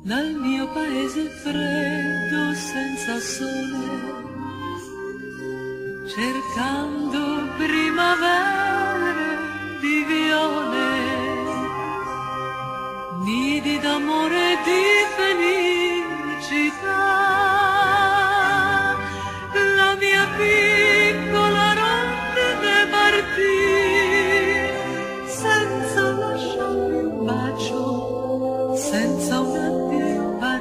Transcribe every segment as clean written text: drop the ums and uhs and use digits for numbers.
dal mio paese freddo senza sole, cercando primavere di viole, nidi d'amore e di felicità. La mia piccola non deve partire senza lasciarmi un bacio, senza un addio partire.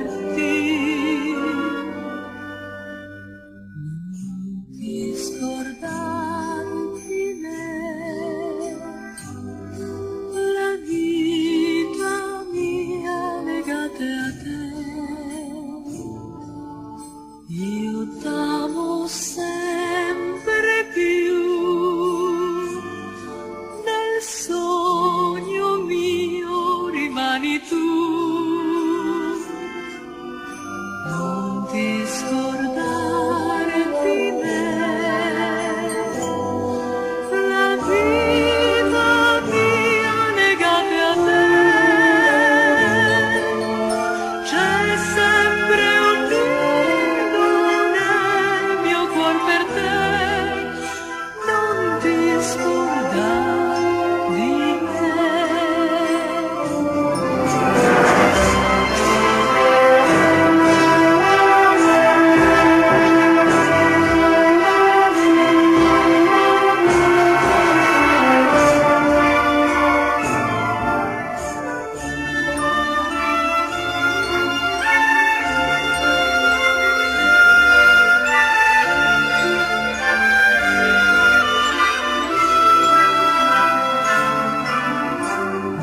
Non ti scordare di me, la vita mia legata a te. Io t'amo sempre più, nel sogno mio rimani tu. Non ti scordare di me, la vita mia legata a te. C'è sempre un nido nel mio cuor per te. Non ti scordare di me.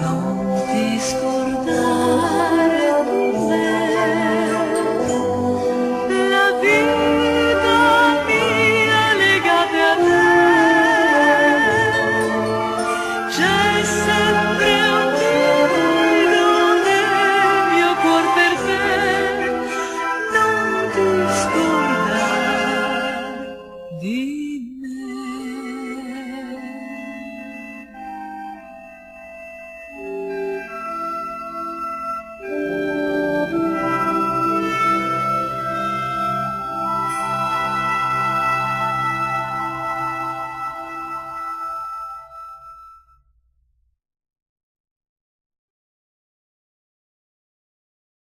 Non ti scordare di me, la vita mia legata a te. C'è